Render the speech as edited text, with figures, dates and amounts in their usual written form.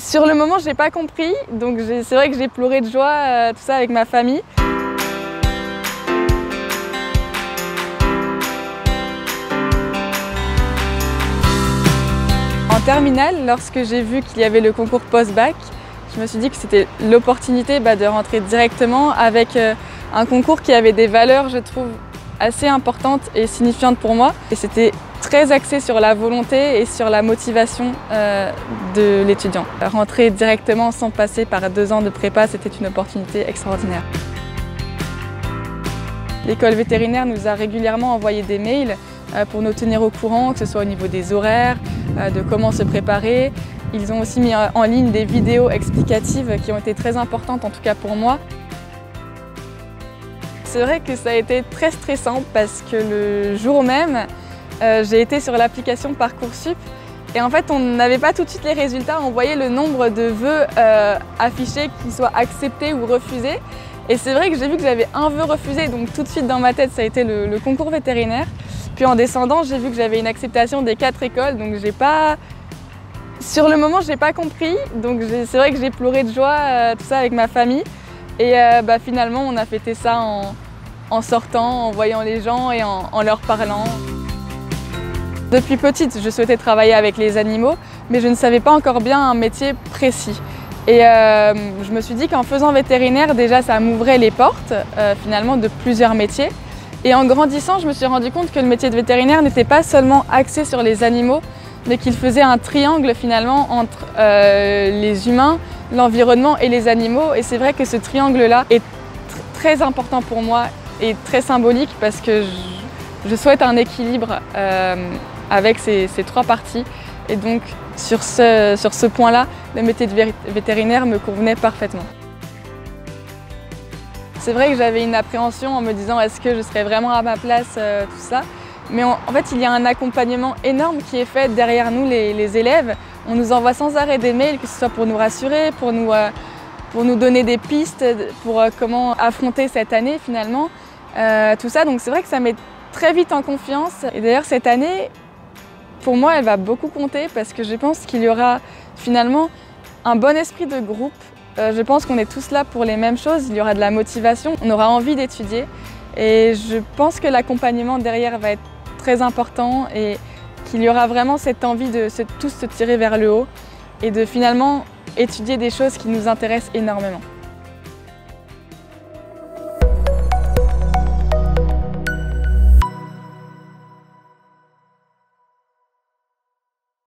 Sur le moment, je n'ai pas compris, donc c'est vrai que j'ai pleuré de joie, tout ça avec ma famille. En terminale, lorsque j'ai vu qu'il y avait le concours post-bac, je me suis dit que c'était l'opportunité de rentrer directement avec un concours qui avait des valeurs, je trouve, assez importantes et signifiantes pour moi. Et c'était très axé sur la volonté et sur la motivation de l'étudiant. Rentrer directement sans passer par 2 ans de prépa, c'était une opportunité extraordinaire. L'école vétérinaire nous a régulièrement envoyé des mails pour nous tenir au courant, que ce soit au niveau des horaires, de comment se préparer. Ils ont aussi mis en ligne des vidéos explicatives qui ont été très importantes, en tout cas pour moi. C'est vrai que ça a été très stressant parce que le jour même, j'ai été sur l'application Parcoursup et en fait on n'avait pas tout de suite les résultats, on voyait le nombre de vœux affichés qui soient acceptés ou refusés. Et c'est vrai que j'ai vu que j'avais un vœu refusé, donc tout de suite dans ma tête ça a été le concours vétérinaire. Puis en descendant, j'ai vu que j'avais une acceptation des 4 écoles, donc sur le moment je n'ai pas compris, donc c'est vrai que j'ai pleuré de joie, tout ça avec ma famille. Et finalement on a fêté ça en sortant, en voyant les gens et en leur parlant. Depuis petite, je souhaitais travailler avec les animaux, mais je ne savais pas encore bien un métier précis. Et je me suis dit qu'en faisant vétérinaire, déjà ça m'ouvrait les portes finalement de plusieurs métiers. Et en grandissant, je me suis rendu compte que le métier de vétérinaire n'était pas seulement axé sur les animaux, mais qu'il faisait un triangle finalement entre les humains, l'environnement et les animaux. Et c'est vrai que ce triangle-là est très important pour moi et très symbolique parce que je souhaite un équilibre avec ces 3 parties. Et donc sur ce point-là, le métier de vétérinaire me convenait parfaitement. C'est vrai que j'avais une appréhension en me disant est-ce que je serais vraiment à ma place, tout ça. Mais en fait, il y a un accompagnement énorme qui est fait derrière nous, les élèves. On nous envoie sans arrêt des mails, que ce soit pour nous rassurer, pour nous donner des pistes, pour comment affronter cette année finalement. Tout ça, donc c'est vrai que ça met très vite en confiance. Et d'ailleurs, cette année, pour moi, elle va beaucoup compter parce que je pense qu'il y aura finalement un bon esprit de groupe. Je pense qu'on est tous là pour les mêmes choses, il y aura de la motivation, on aura envie d'étudier. Et je pense que l'accompagnement derrière va être très important et qu'il y aura vraiment cette envie de tous se tirer vers le haut et de finalement étudier des choses qui nous intéressent énormément.